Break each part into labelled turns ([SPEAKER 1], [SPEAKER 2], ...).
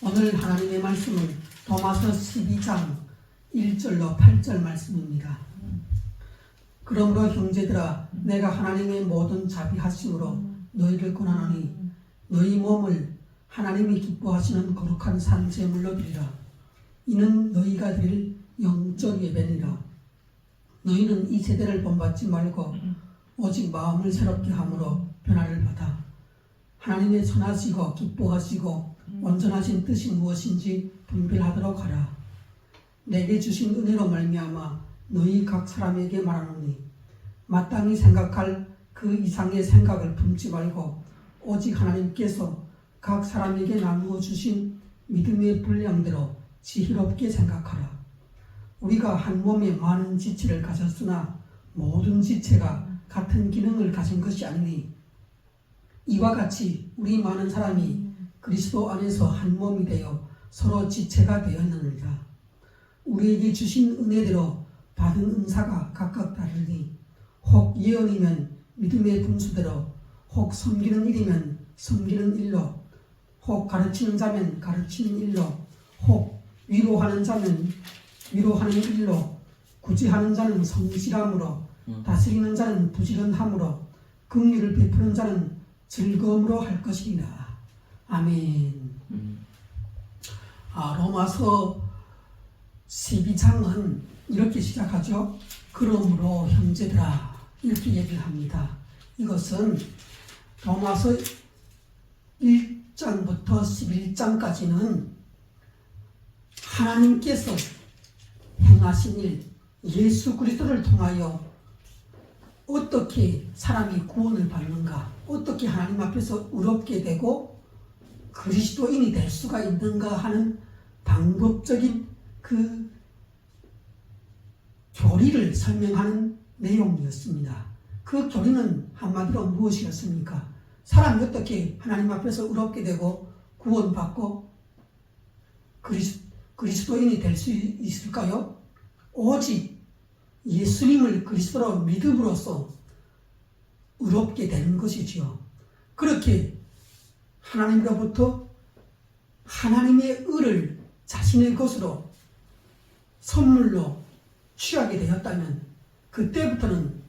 [SPEAKER 1] 오늘 하나님의 말씀은 로마서 12장 1절로 8절 말씀입니다. 그러므로 형제들아 내가 하나님의 모든 자비하심으로 너희를 권하노니 너희 몸을 하나님이 기뻐하시는 거룩한 산제물로 드리라. 이는 너희가 드릴 영적 예배니라. 너희는 이 세대를 본받지 말고 오직 마음을 새롭게 함으로 변화를 받아 하나님의 선하시고 기뻐하시고 온전하신 뜻이 무엇인지 분별하도록 하라. 내게 주신 은혜로 말미암아 너희 각 사람에게 말하노니 마땅히 생각할 그 이상의 생각을 품지 말고 오직 하나님께서 각 사람에게 나누어 주신 믿음의 분량대로 지혜롭게 생각하라. 우리가 한 몸에 많은 지체를 가졌으나 모든 지체가 같은 기능을 가진 것이 아니니 이와 같이 우리 많은 사람이 그리스도 안에서 한 몸이 되어 서로 지체가 되었느니라. 우리에게 주신 은혜대로 받은 은사가 각각 다르니 혹 예언이면 믿음의 분수대로, 혹 섬기는 일이면 섬기는 일로, 혹 가르치는 자면 가르치는 일로, 혹 위로하는 자면 위로하는 일로, 구제하는 자는 성실함으로, 다스리는 자는 부지런함으로, 긍휼을 베푸는 자는 즐거움으로 할 것이니라. 아멘. 로마서 12장은 이렇게 시작하죠. 그러므로 형제들아 이렇게 얘기를 합니다. 이것은 로마서 1장부터 11장까지는 하나님께서 행하신 일, 예수 그리스도를 통하여 어떻게 사람이 구원을 받는가, 어떻게 하나님 앞에서 의롭게 되고 그리스도인이 될 수가 있는가 하는 방법적인 그 교리를 설명하는 내용이었습니다. 그 교리는 한마디로 무엇이었습니까? 사람이 어떻게 하나님 앞에서 의롭게 되고 구원받고 그리스도인이 될 수 있을까요? 오직 예수님을 그리스도로 믿음으로써 의롭게 되는 것이지요. 그렇게 하나님으로부터 하나님의 의를 자신의 것으로 선물로 취하게 되었다면 그때부터는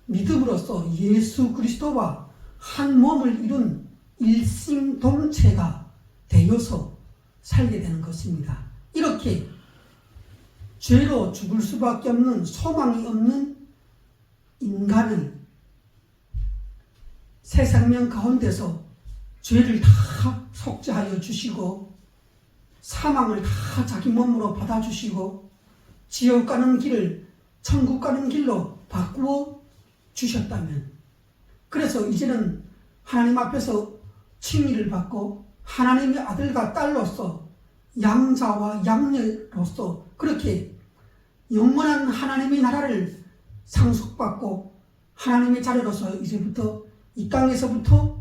[SPEAKER 1] 믿음으로써 예수 그리스도와 한 몸을 이룬 일심동체가 되어서 살게 되는 것입니다. 이렇게 죄로 죽을 수밖에 없는 소망이 없는 인간을 새 생명 가운데서 죄를 다 속죄하여 주시고 사망을 다 자기 몸으로 받아주시고 지옥 가는 길을 천국 가는 길로 바꾸어 주셨다면, 그래서 이제는 하나님 앞에서 칭의를 받고 하나님의 아들과 딸로서 양자와 양녀로서 그렇게 영원한 하나님의 나라를 상속받고 하나님의 자녀로서 이제부터 이 땅에서부터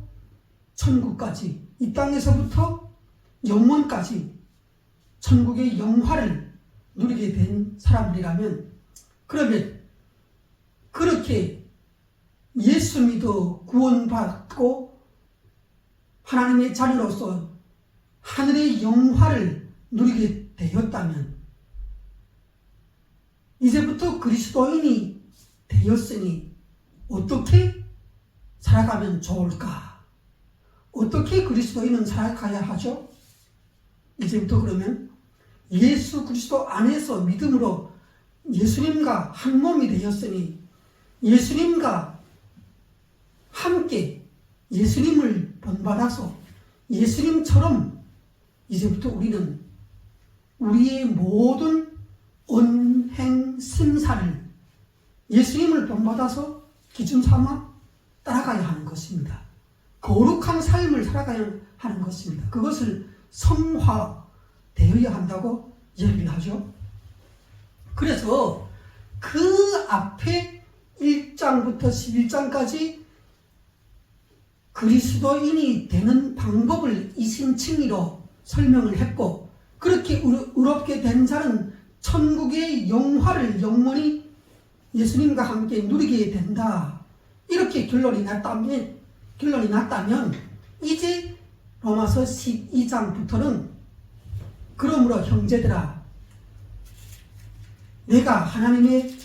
[SPEAKER 1] 천국까지, 이 땅에서부터 영원까지 천국의 영화를 누리게 된 사람들이라면, 그러면 그렇게 예수 믿어 구원받고 하나님의 자녀로서 하늘의 영화를 누리게 되었다면 이제부터 그리스도인이 되었으니 어떻게 살아가면 좋을까? 어떻게 그리스도인은 살아가야 하죠? 이제부터 그러면 예수 그리스도 안에서 믿음으로 예수님과 한 몸이 되었으니 예수님과 함께 예수님을 본받아서 예수님처럼 이제부터 우리는 우리의 모든 언행 심사를 예수님을 본받아서 기준 삼아 따라가야 하는 것입니다. 거룩한 삶을 살아가야 하는 것입니다. 그것을 성화되어야 한다고 얘기를 하죠. 그래서 그 앞에 1장부터 11장까지 그리스도인이 되는 방법을 이심칭의로 설명을 했고, 그렇게 의롭게 된 자는 천국의 영화를 영원히 예수님과 함께 누리게 된다. 이렇게 결론이 났다면 이제 로마서 12장부터는 그러므로 형제들아, 내가 하나님의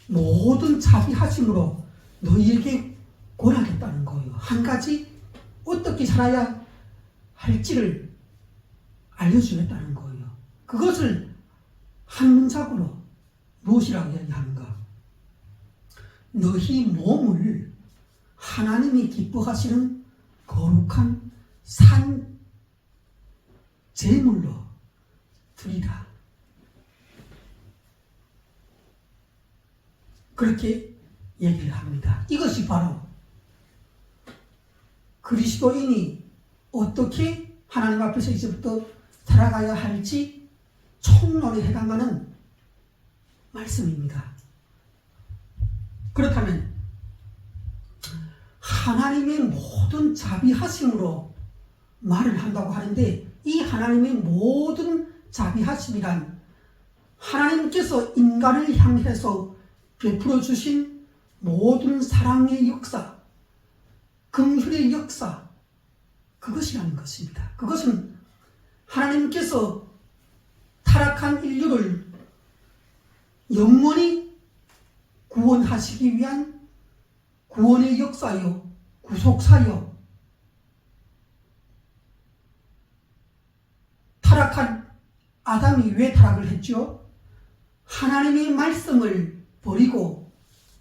[SPEAKER 1] 모든 자비하심으로 너희에게 권하겠다는 거예요. 한 가지 어떻게 살아야 할지를 알려주겠다는 거예요. 그것을 한 문장으로 무엇이라고 이야기하는가? 너희 몸을 하나님이 기뻐하시는 거룩한 산 제물로 드리라. 그렇게 얘기를 합니다. 이것이 바로 그리스도인이 어떻게 하나님 앞에서 이제부터 살아가야 할지 총론에 해당하는 말씀입니다. 그렇다면 하나님의 모든 자비하심으로 말을 한다고 하는데, 이 하나님의 모든 자비하심이란 하나님께서 인간을 향해서 베풀어 주신 모든 사랑의 역사, 긍휼의 역사, 그것이라는 것입니다. 그것은 하나님께서 타락한 인류를 영원히 구원하시기 위한 구원의 역사요, 구속사요, 타락한 아담이 왜 타락을 했죠? 하나님의 말씀을 버리고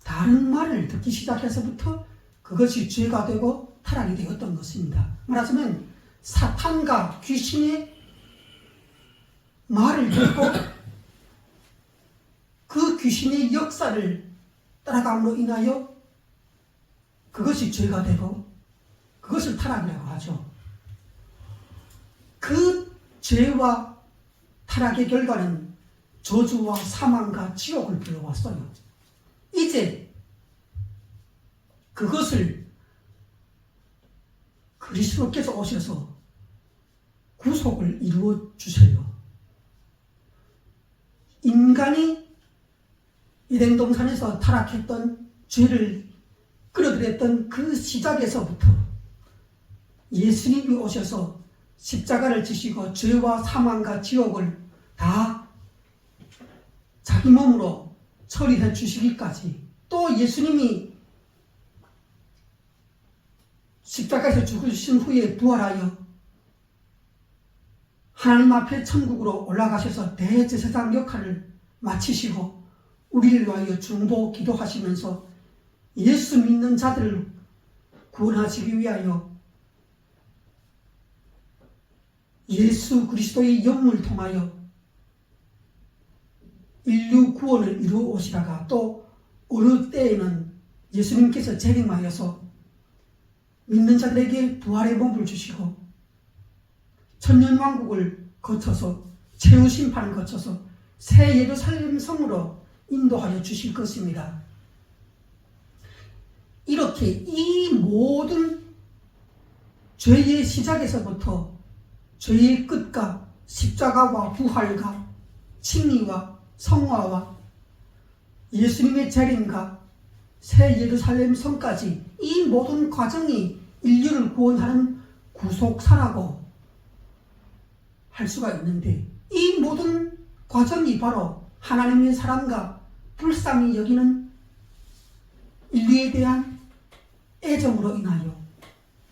[SPEAKER 1] 다른 말을 듣기 시작해서부터 그것이 죄가 되고 타락이 되었던 것입니다. 말하자면 사탄과 귀신의 말을 듣고 그 귀신의 역사를 따라감으로 인하여 그것이 죄가 되고 그것을 타락이라고 하죠. 그 죄와 타락의 결과는 저주와 사망과 지옥을 불러왔어요. 이제 그것을 그리스도께서 오셔서 구속을 이루어 주세요. 인간이 에덴 동산에서 타락했던 죄를 끌어들였던 그 시작에서부터 예수님이 오셔서 십자가를 지시고 죄와 사망과 지옥을 다 자기 몸으로 처리해 주시기까지, 또 예수님이 십자가에서 죽으신 후에 부활하여 하나님 앞에 천국으로 올라가셔서 대제사장 역할을 마치시고 우리를 위하여 중보 기도하시면서 예수 믿는 자들을 구원하시기 위하여 예수 그리스도의 영을 통하여 인류 구원을 이루어 오시다가 또 어느 때에는 예수님께서 재림하여서 믿는 자들에게 부활의 몸을 주시고 천년왕국을 거쳐서 최후심판을 거쳐서 새 예루살렘 성으로 인도하여 주실 것입니다. 이렇게 이 모든 죄의 시작에서부터 죄의 끝과 십자가와 부활과 칭의와 성화와 예수님의 재림과 새 예루살렘 성까지 이 모든 과정이 인류를 구원하는 구속사라고 할 수가 있는데, 이 모든 과정이 바로 하나님의 사랑과 불쌍히 여기는 인류에 대한 애정으로 인하여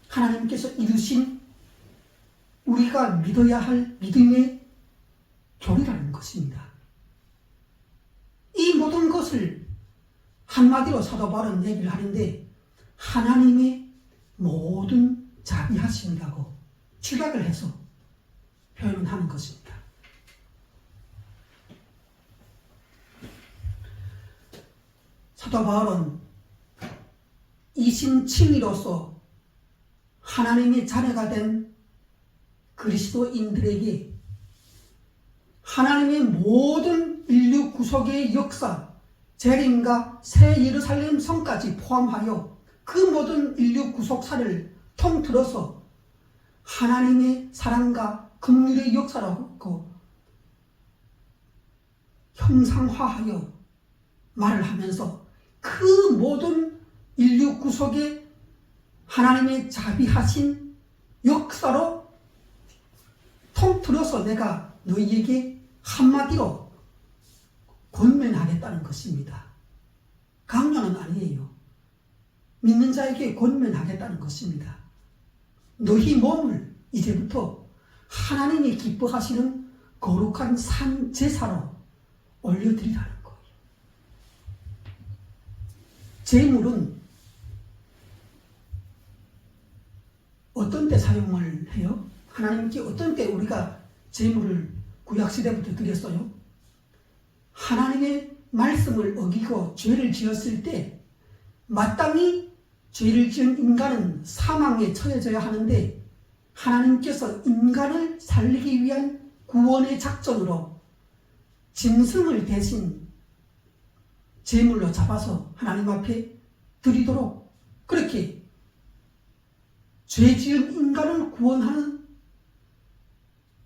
[SPEAKER 1] 하나님께서 이루신 우리가 믿어야 할 믿음의 교리라는 것입니다. 이 모든 것을 한마디로 사도 바울은 얘기를 하는데 하나님의 모든 자비하심이라고 축약을 해서 표현을 하는 것입니다. 사도 바울은 이신칭의로서 하나님의 자녀가 된 그리스도인들에게 하나님의 모든 인류 구속의 역사, 재림과 새 예루살렘 성까지 포함하여 그 모든 인류 구속사를 통틀어서 하나님의 사랑과 긍휼의 역사라고 형상화하여 말을 하면서 그 모든 인류 구속의 하나님의 자비하신 역사로 통틀어 그로서 내가 너희에게 한마디로 권면하겠다는 것입니다. 강요는 아니에요. 믿는 자에게 권면하겠다는 것입니다. 너희 몸을 이제부터 하나님이 기뻐하시는 거룩한 산 제사로 올려드리라는 거예요. 제물은 어떤 때 사용을 해요? 하나님께 어떤 때 우리가 제물을 구약시대부터 드렸어요? 하나님의 말씀을 어기고 죄를 지었을 때 마땅히 죄를 지은 인간은 사망에 처해져야 하는데 하나님께서 인간을 살리기 위한 구원의 작전으로 짐승을 대신 제물로 잡아서 하나님 앞에 드리도록 그렇게 죄 지은 인간을 구원하는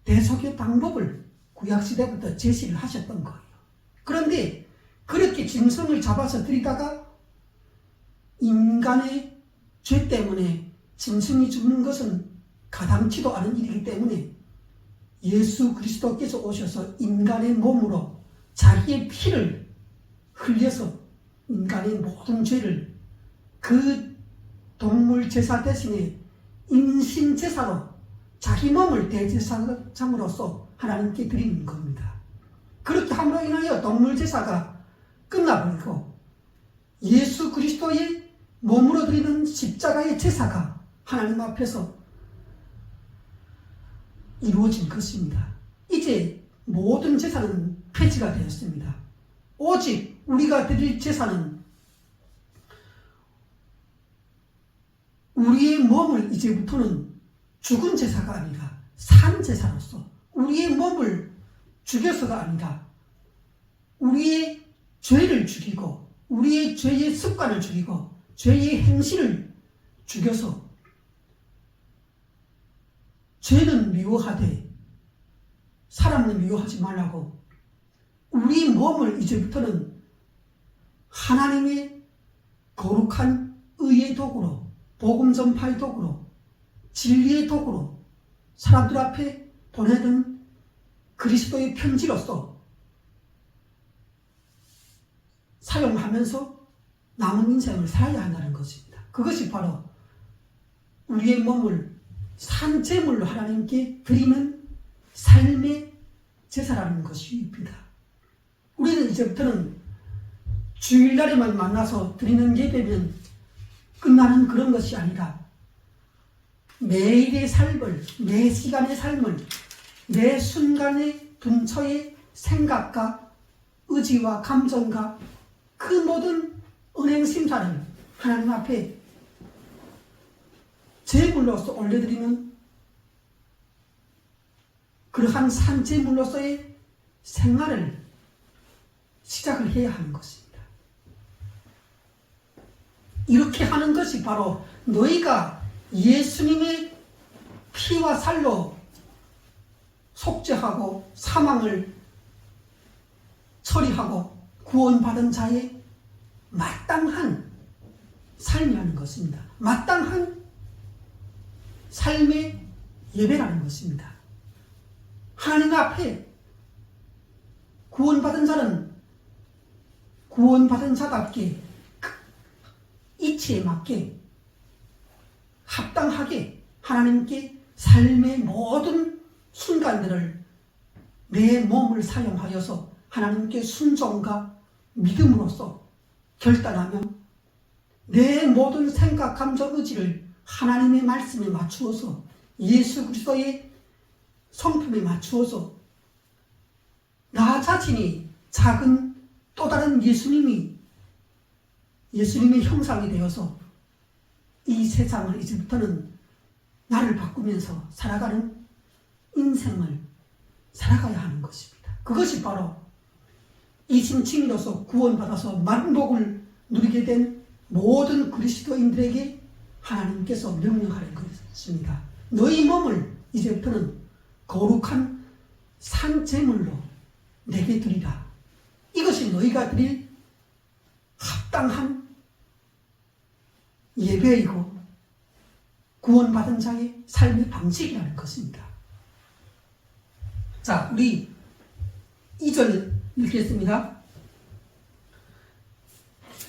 [SPEAKER 1] 대속의 방법을 구약시대부터 제시를 하셨던 거예요. 그런데 그렇게 짐승을 잡아서 드리다가 인간의 죄 때문에 짐승이 죽는 것은 가당치도 않은 일이기 때문에 예수 그리스도께서 오셔서 인간의 몸으로 자기의 피를 흘려서 인간의 모든 죄를 그 동물 제사 대신에 인신 제사로 자기 몸을 대제사장으로서 하나님께 드리는 겁니다. 그렇게 함으로 인하여 동물 제사가 끝나버리고 예수 그리스도의 몸으로 드리는 십자가의 제사가 하나님 앞에서 이루어진 것입니다. 이제 모든 제사는 폐지가 되었습니다. 오직 우리가 드릴 제사는 우리의 몸을 이제부터는 죽은 제사가 아니라 산 제사로서 우리의 몸을 죽여서가 아니라 우리의 죄를 죽이고 우리의 죄의 습관을 죽이고 죄의 행실을 죽여서 죄는 미워하되 사람은 미워하지 말라고 우리 몸을 이제부터는 하나님의 거룩한 의의 도구로 복음 전파의 도구로 진리의 도구로 사람들 앞에 보내는 그리스도의 편지로서 사용하면서 남은 인생을 살아야 한다는 것입니다. 그것이 바로 우리의 몸을 산제물로 하나님께 드리는 삶의 제사라는 것입니다. 우리는 이제부터는 주일날에만 만나서 드리는 예배면 끝나는 그런 것이 아니라 매일의 삶을, 매 시간의 삶을, 매 순간의 분초의 생각과 의지와 감정과 그 모든 은행심사를 하나님 앞에 제물로서 올려드리는 그러한 산제물로서의 생활을 시작을 해야 하는 것입니다. 이렇게 하는 것이 바로 너희가 예수님의 피와 살로 속죄하고 사망을 처리하고 구원받은 자의 마땅한 삶이라는 것입니다. 마땅한 삶의 예배라는 것입니다. 하나님 앞에 구원받은 자는 구원받은 자답게 이치에 맞게 합당하게 하나님께 삶의 모든 순간들을 내 몸을 사용하여서 하나님께 순종과 믿음으로써 결단하며 내 모든 생각, 감정, 의지를 하나님의 말씀에 맞추어서 예수 그리스도의 성품에 맞추어서 나 자신이 작은 또 다른 예수님의 형상이 되어서 이 세상을 이제부터는 나를 바꾸면서 살아가는 인생을 살아가야 하는 것입니다. 그것이 바로 이신칭의로서 구원받아서 만복을 누리게 된 모든 그리스도인들에게 하나님께서 명령하는 것입니다. 너희 몸을 이제부터는 거룩한 산제물로 내게 드리라. 이것이 너희가 드릴 합당한 예배이고 구원받은 자의 삶의 방식이라는 것입니다. 자, 우리 2절 읽겠습니다.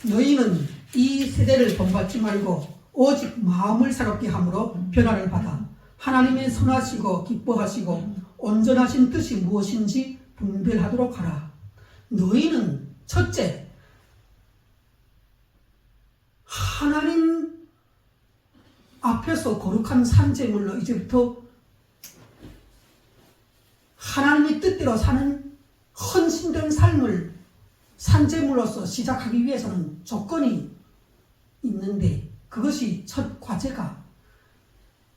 [SPEAKER 1] 너희는 이 세대를 본받지 말고 오직 마음을 새롭게 함으로 변화를 받아 하나님의 선하시고 기뻐하시고 온전하신 뜻이 무엇인지 분별하도록 하라. 너희는 첫째, 하나님 앞에서 거룩한 산제물로 이제부터 하나님의 뜻대로 사는 헌신된 삶을 산제물로서 시작하기 위해서는 조건이 있는데, 그것이 첫 과제가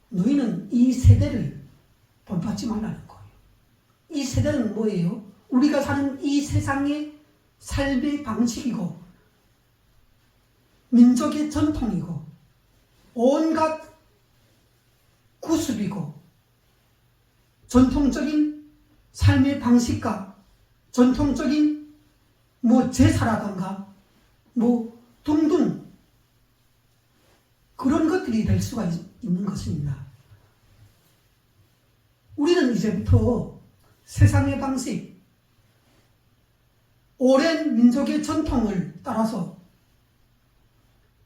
[SPEAKER 1] 너희는 이 세대를 본받지 말라는 거예요. 이 세대는 뭐예요? 우리가 사는 이 세상의 삶의 방식이고 민족의 전통이고 온갖 구습이고 전통적인 삶의 방식과 전통적인 제사라든가 등등 그런 것들이 될 수가 있는 것입니다. 우리는 이제부터 세상의 방식, 오랜 민족의 전통을 따라서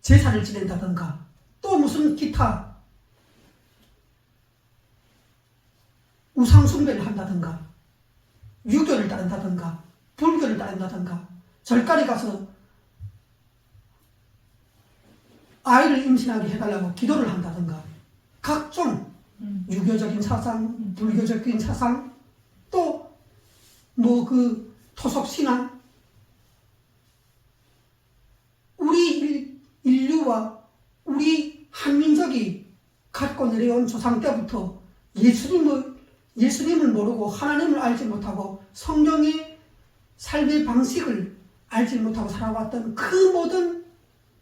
[SPEAKER 1] 제사를 지낸다든가 또 무슨 기타 우상숭배를 한다든가 유교를 따른다든가 불교를 따른다든가 절간에 가서 아이를 임신하게 해달라고 기도를 한다든가 각종 유교적인 사상, 불교적인 사상, 또 토속신앙, 우리 인류와 우리 한민족이 갖고 내려온 조상 때부터 예수님을 모르고 하나님을 알지 못하고 성령의 삶의 방식을 알지 못하고 살아왔던 그 모든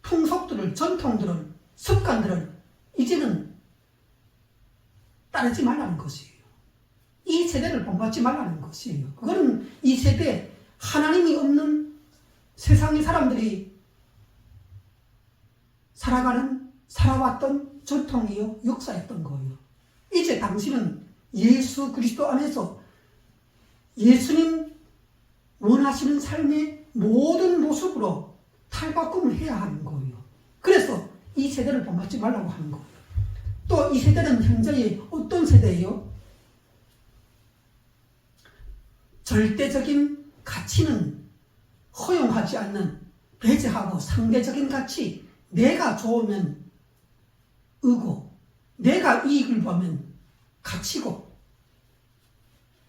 [SPEAKER 1] 풍속들을, 전통들을, 습관들을 이제는 따르지 말라는 것이에요. 이 세대를 본받지 말라는 것이에요. 그거는 이 세대 하나님이 없는 세상의 사람들이 살아왔던 전통이요 역사였던 거예요. 이제 당신은 예수 그리스도 안에서 예수님 원하시는 삶의 모든 모습으로 탈바꿈을 해야 하는 거예요. 그래서 이 세대를 본받지 말라고 하는 거예요. 또 이 세대는 현재의 어떤 세대예요? 절대적인 가치는 허용하지 않는 배제하고 상대적인 가치, 내가 좋으면 의고, 내가 이익을 보면 가치고,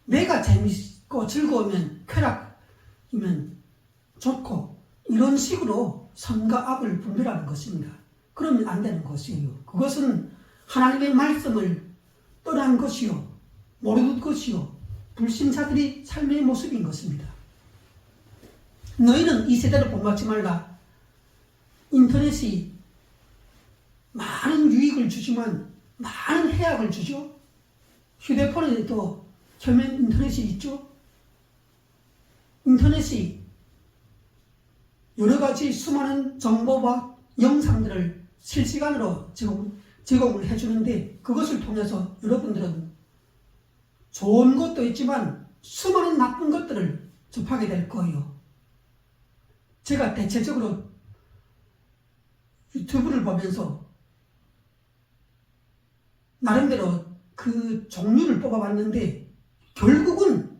[SPEAKER 1] 내가 재밌고 즐거우면 쾌락이면 좋고, 이런 식으로 선과 악을 분별하는 것입니다. 그러면 안 되는 것이에요. 그것은 하나님의 말씀을 떠난 것이요, 모르는 것이요, 불신자들이 삶의 모습인 것입니다. 너희는 이 세대를 본받지 말라. 인터넷이 많은 유익을 주지만 많은 해악을 주죠. 휴대폰에도 켜면 인터넷이 있죠. 인터넷이 여러 가지 수많은 정보와 영상들을 실시간으로 제공을 해주는데, 그것을 통해서 여러분들은 좋은 것도 있지만 수많은 나쁜 것들을 접하게 될 거예요. 제가 대체적으로 유튜브를 보면서 나름대로 그 종류를 뽑아봤는데, 결국은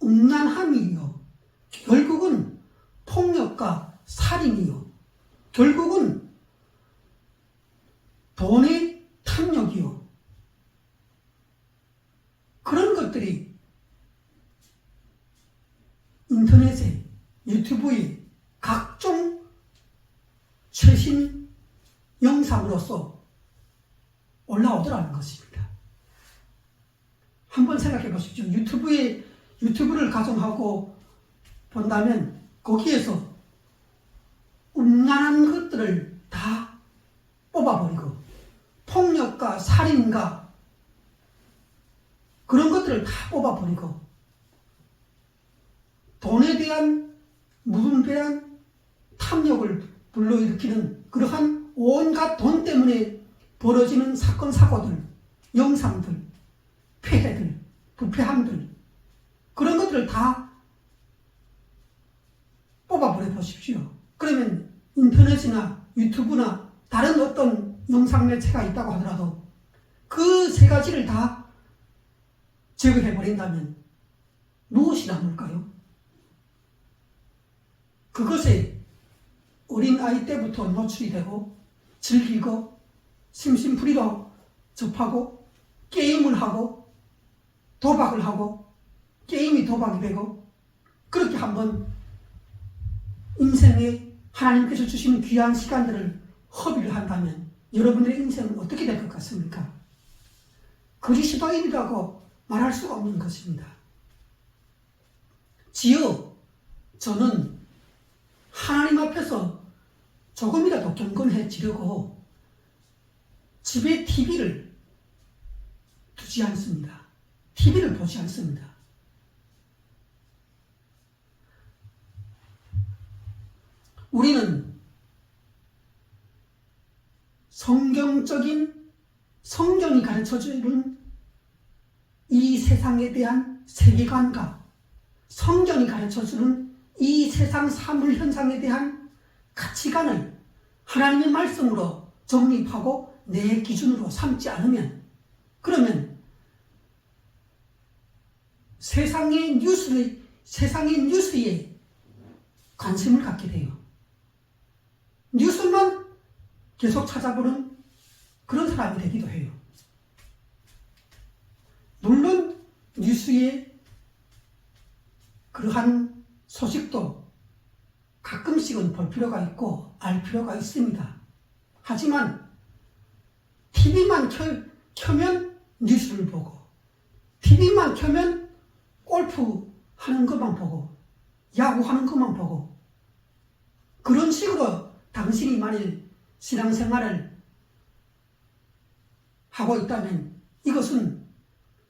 [SPEAKER 1] 음란함이요, 결국은 폭력과 살인이요, 결국은 돈의 탐욕이요, 그런 것들이 인터넷에, 유튜브에 각종 최신 영상으로서 올라오더라는 것입니다. 한번 생각해 보십시오. 유튜브를 가정하고 본다면 거기에서 음란한 것들을 다 뽑아버리고, 폭력과 살인과 그런 것들을 다 뽑아버리고, 돈에 대한 무분별한 탐욕을 불러일으키는 그러한 온갖 돈 때문에 벌어지는 사건, 사고들, 영상들, 폐해들, 부패함들, 그런 것들을 다 뽑아버려 보십시오. 그러면 인터넷이나 유튜브나 다른 어떤 영상 매체가 있다고 하더라도 그 세 가지를 다 제거해버린다면 무엇이 남을까요? 그것에 어린 아이 때부터 노출이 되고 즐기고 심심풀이로 접하고 게임을 하고 도박을 하고 게임이 도박이 되고 그렇게 한번 인생에 하나님께서 주시는 귀한 시간들을 허비를 한다면 여러분들의 인생은 어떻게 될 것 같습니까? 그리스도인이라고 말할 수가 없는 것입니다. 지어 저는 하나님 앞에서 조금이라도 경건해지려고 집에 TV를 두지 않습니다. TV를 보지 않습니다. 우리는 성경이 가르쳐주는 이 세상에 대한 세계관과 성경이 가르쳐주는 이 세상 사물 현상에 대한 가치관을 하나님의 말씀으로 정립하고 내 기준으로 삼지 않으면 그러면 세상의 뉴스에 관심을 갖게 돼요. 뉴스만 계속 찾아보는 그런 사람이 되기도 해요. 물론 뉴스에 그러한 소식도 가끔씩은 볼 필요가 있고 알 필요가 있습니다. 하지만 TV만 켜면 뉴스를 보고 TV만 켜면 골프 하는 것만 보고 야구 하는 것만 보고 그런 식으로 당신이 만일 신앙생활을 하고 있다면 이것은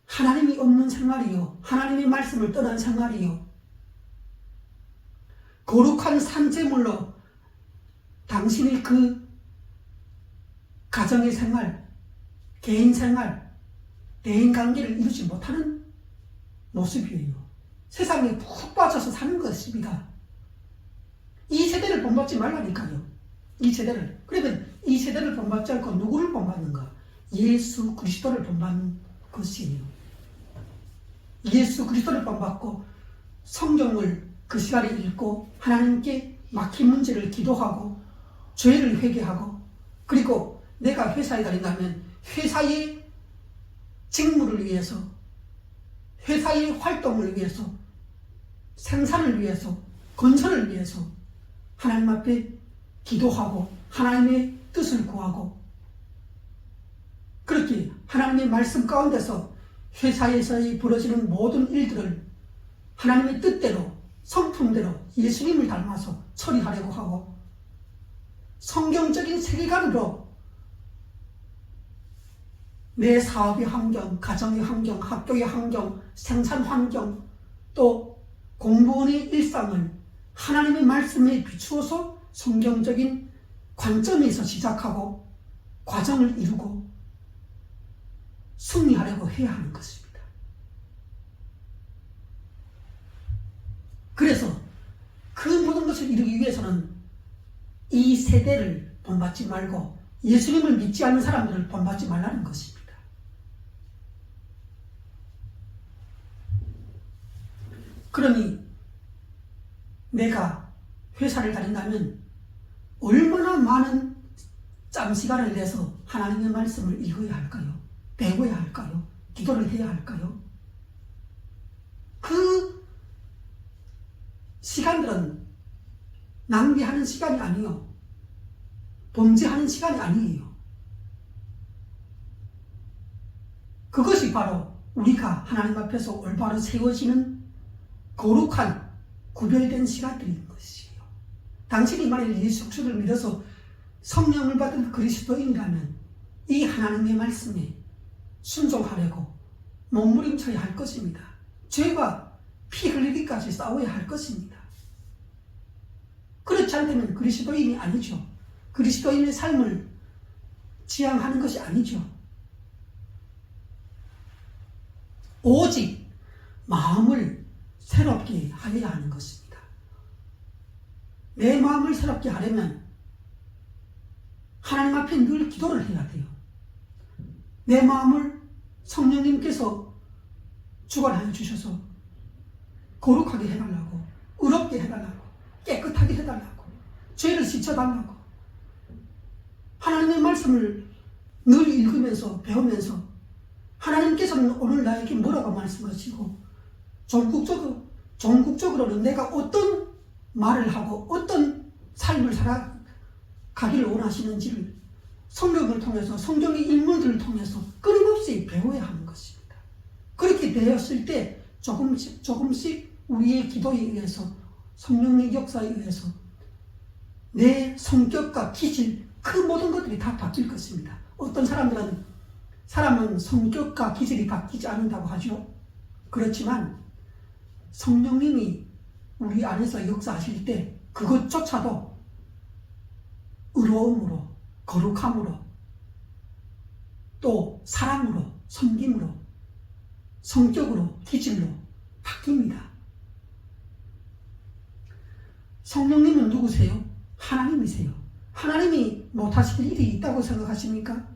[SPEAKER 1] 하나님이 없는 생활이요 하나님의 말씀을 떠난 생활이요 거룩한 산재물로 당신의 그 가정의 생활, 개인 생활, 대인관계를 이루지 못하는 모습이에요. 세상에 푹 빠져서 사는 것입니다. 이 세대를 본받지 말라니까요. 이 세대를. 그러면 이 세대를 본받지 않고 누구를 본받는가? 예수 그리스도를 본받는 것이에요. 예수 그리스도를 본받고 성경을 그 시간에 읽고 하나님께 막힌 문제를 기도하고 죄를 회개하고 그리고 내가 회사에 다닌다면 회사의 직무를 위해서 회사의 활동을 위해서 생산을 위해서 건설을 위해서 하나님 앞에 기도하고 하나님의 뜻을 구하고 그렇게 하나님의 말씀 가운데서 회사에서의 벌어지는 모든 일들을 하나님의 뜻대로 성품대로 예수님을 닮아서 처리하려고 하고 성경적인 세계관으로 내 사업의 환경, 가정의 환경, 학교의 환경, 생산 환경 또 공무원의 일상을 하나님의 말씀에 비추어서 성경적인 관점에서 시작하고 과정을 이루고 승리하려고 해야 하는 것입니다. 그래서 그 모든 것을 이루기 위해서는 이 세대를 본받지 말고 예수님을 믿지 않는 사람들을 본받지 말라는 것입니다. 그러니 내가 회사를 다닌다면 얼마나 많은 짬시간을 내서 하나님의 말씀을 읽어야 할까요? 배워야 할까요? 기도를 해야 할까요? 그 시간들은 낭비하는 시간이 아니요 범죄하는 시간이 아니에요. 그것이 바로 우리가 하나님 앞에서 올바로 세워지는 거룩한 구별된 시간들인 것이에요. 당신이 만일 예수 그리스도를 믿어서 성령을 받은 그리스도인이라면 이 하나님의 말씀에 순종하려고 몸부림쳐야 할 것입니다. 죄와 피 흘리기까지 싸워야 할 것입니다. 그렇지 않다면 그리스도인이 아니죠. 그리스도인의 삶을 지향하는 것이 아니죠. 오직 마음을 새롭게 하여야 하는 것입니다. 내 마음을 새롭게 하려면 하나님 앞에 늘 기도를 해야 돼요. 내 마음을 성령님께서 주관하여 주셔서 거룩하게 해달라고, 의롭게 해달라고, 깨끗하게 해달라고, 죄를 씻어달라고, 하나님의 말씀을 늘 읽으면서 배우면서 하나님께서는 오늘 나에게 뭐라고 말씀하시고 전국적으로는 내가 어떤 말을 하고 어떤 삶을 살아가기를 원하시는지를 성경을 통해서, 성경의 인물들을 통해서 끊임없이 배워야 하는 것입니다. 그렇게 되었을 때 조금씩 우리의 기도에 의해서, 성령의 역사에 의해서 내 성격과 기질, 그 모든 것들이 다 바뀔 것입니다. 어떤 사람은 성격과 기질이 바뀌지 않는다고 하죠. 그렇지만 성령님이 우리 안에서 역사하실 때 그것조차도 의로움으로, 거룩함으로, 또 사랑으로, 섬김으로, 성격으로, 기질로 바뀝니다. 성령님은 누구세요? 하나님이세요. 하나님이 못하실 일이 있다고 생각하십니까?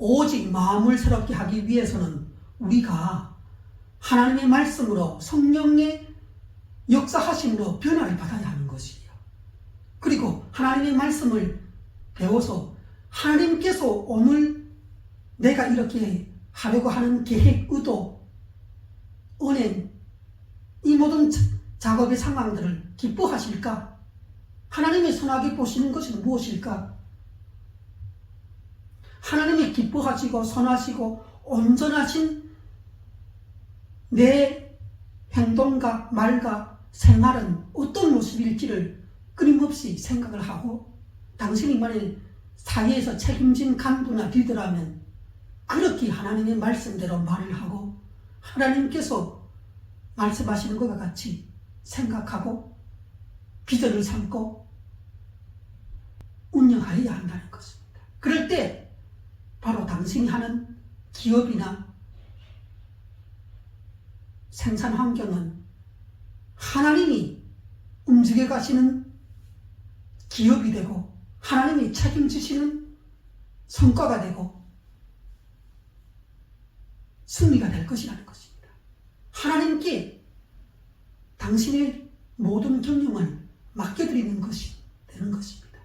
[SPEAKER 1] 오직 마음을 새롭게 하기 위해서는 우리가 하나님의 말씀으로, 성령의 역사하심으로 변화를 받아야 하는 것이에요. 그리고 하나님의 말씀을 배워서 하나님께서 오늘 내가 이렇게 하려고 하는 계획, 의도, 은행, 이 모든 작업의 상황들을 기뻐하실까? 하나님의 선하게 보시는 것은 무엇일까? 하나님이 기뻐하시고 선하시고 온전하신 내 행동과 말과 생활은 어떤 모습일지를 끊임없이 생각을 하고, 당신이 만일 사회에서 책임진 간부나 리더라면 그렇게 하나님의 말씀대로 말을 하고 하나님께서 말씀하시는 것과 같이 생각하고 비전을 삼고 운영하여야 한다는 것입니다. 그럴 때 바로 당신이 하는 기업이나 생산 환경은 하나님이 움직여 가시는 기업이 되고 하나님이 책임지시는 성과가 되고 승리가 될 것이라는 것입니다. 하나님께 당신의 모든 경영을 맡겨드리는 것이 되는 것입니다.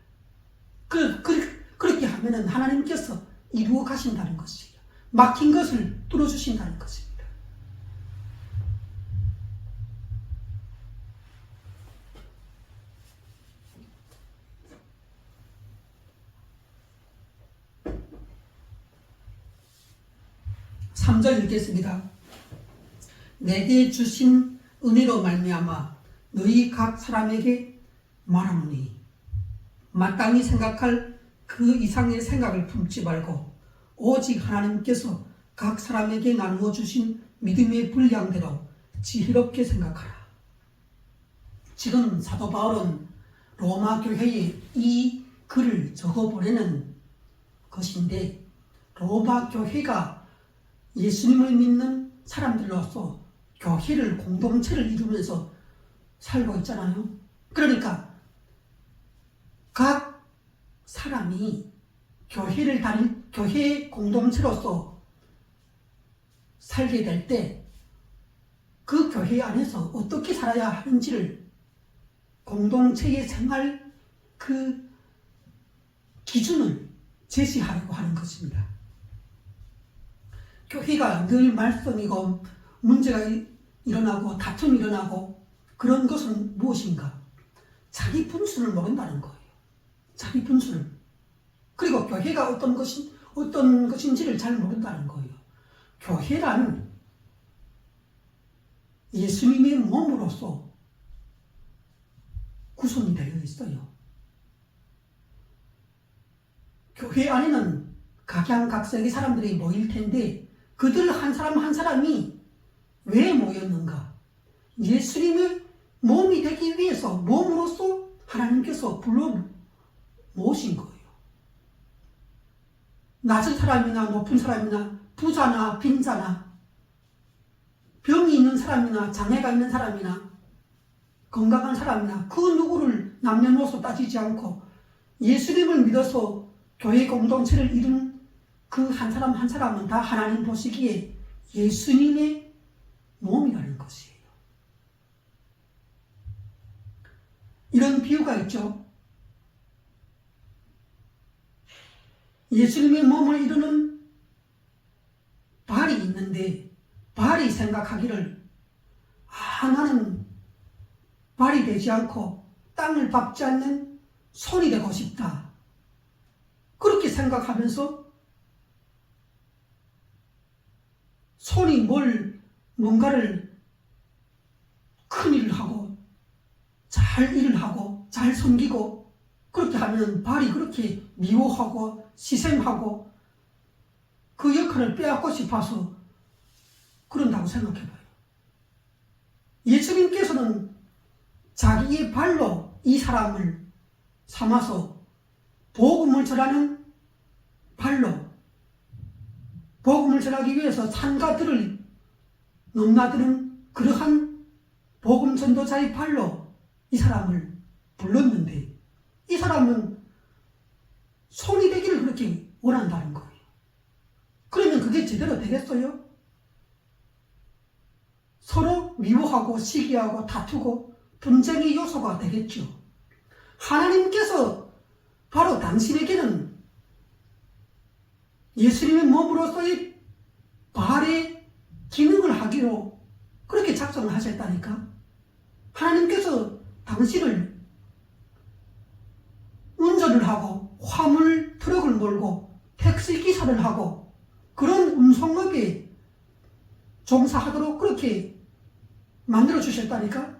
[SPEAKER 1] 그렇게 하면은 하나님께서 이루어 가신다는 것이에요. 막힌 것을 뚫어주신다는 것입니다. 삼 절 읽겠습니다. 내게 주신 은혜로 말미암아 너희 각 사람에게 말하노니 마땅히 생각할 그 이상의 생각을 품지 말고 오직 하나님께서 각 사람에게 나누어 주신 믿음의 분량대로 지혜롭게 생각하라. 지금 사도 바울은 로마 교회에 이 글을 적어 보내는 것인데, 로마 교회가 예수님을 믿는 사람들로서 교회를, 공동체를 이루면서 살고 있잖아요. 그러니까 각 사람이 교회 공동체로서 살게 될 때 그 교회 안에서 어떻게 살아야 하는지를 공동체의 생활 그 기준을 제시하려고 하는 것입니다. 교회가 늘 말썽이고 문제가 일어나고 다툼이 일어나고 그런 것은 무엇인가? 자기 분수를 모른다는 거예요. 자기 분수를. 그리고 교회가 어떤 것인지를 잘 모른다는 거예요. 교회란 예수님의 몸으로서 구성이 되어 있어요. 교회 안에는 각양각색의 사람들이 모일 텐데 그들 한 사람 한 사람이 왜 모였는가? 예수님의 몸이 되기 위해서 몸으로서 하나님께서 불러 모으신 거예요. 낮은 사람이나 높은 사람이나 부자나 빈자나 병이 있는 사람이나 장애가 있는 사람이나 건강한 사람이나 그 누구를 남녀노소 따지지 않고 예수님을 믿어서 교회 공동체를 이룬 그 한 사람 한 사람은 다 하나님 보시기에 예수님의 몸이라는 것이에요. 이런 비유가 있죠. 예수님의 몸을 이루는 발이 있는데 발이 생각하기를 나는 발이 되지 않고 땅을 밟지 않는 손이 되고 싶다. 그렇게 생각하면서 손이 뭔가를 큰 일을 하고 잘 일을 하고 잘 섬기고 그렇게 하면 발이 그렇게 미워하고 시샘하고 그 역할을 빼앗고 싶어서 그런다고 생각해봐요. 예수님께서는 자기의 발로 이 사람을 삼아서 복음을 전하는 발로 복음을 전하기 위해서 산과 들을 넘나드는 그러한 복음 전도자의 발로 이 사람을 불렀는데 이 사람은 손이 되기를 그렇게 원한다는 거예요. 그러면 그게 제대로 되겠어요? 서로 미워하고 시기하고 다투고 분쟁의 요소가 되겠죠. 하나님께서 바로 당신에게는 예수님의 몸으로서의 발의 기능을 하기로 그렇게 작정을 하셨다니까. 하나님께서 당신을 운전을 하고 화물 트럭을 몰고 택시기사를 하고 그런 운송업에 종사하도록 그렇게 만들어 주셨다니까.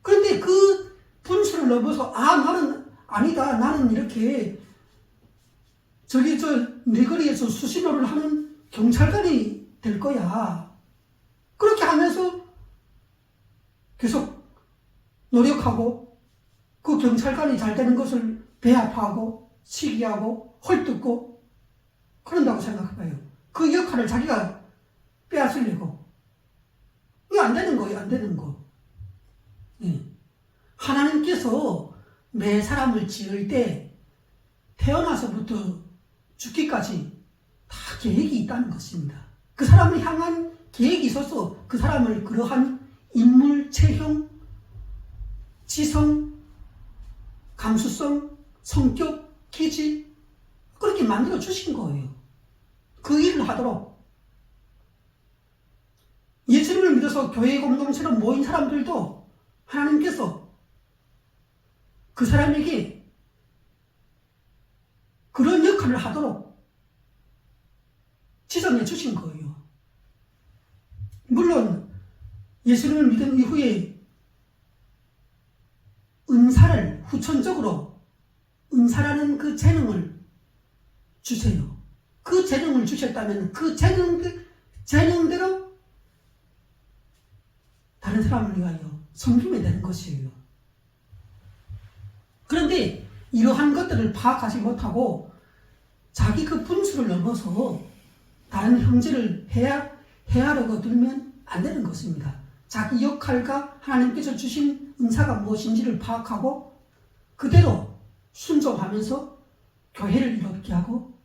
[SPEAKER 1] 그런데 그 분수를 넘어서 나는 아니다. 나는 이렇게 네거리에서 수신호를 하는 경찰관이 될 거야. 그렇게 하면서 계속 노력하고 그 경찰관이 잘 되는 것을 배합하고 시기하고 헐뜯고 그런다고 생각해봐요. 그 역할을 자기가 빼앗으려고. 이거 안 되는 거예요. 안 되는 거. 예. 하나님께서 매 사람을 지을 때 태어나서부터 죽기까지 다 계획이 있다는 것입니다. 그 사람을 향한 계획이 있어서 그 사람을 그러한 인물, 체형, 지성, 감수성, 성격, 기질 그렇게 만들어 주신 거예요. 그 일을 하도록. 예수님을 믿어서 교회 공동체로 모인 사람들도 하나님께서 그 사람에게 그런 역할을 하도록 지정해 주신 거예요. 물론 예수님을 믿은 이후에 은사를 후천적으로 은사라는 그 재능을 주세요. 그 재능을 주셨다면 그 재능대로 다른 사람을 위하여 섬기면 되는 것이에요. 그런데 이러한 것들을 파악하지 못하고 자기 그 분수를 넘어서 다른 형제를 해하려고 들면 안 되는 것입니다. 자기 역할과 하나님께서 주신 은사가 무엇인지를 파악하고 그대로 순종하면서 교회를 이롭게 하고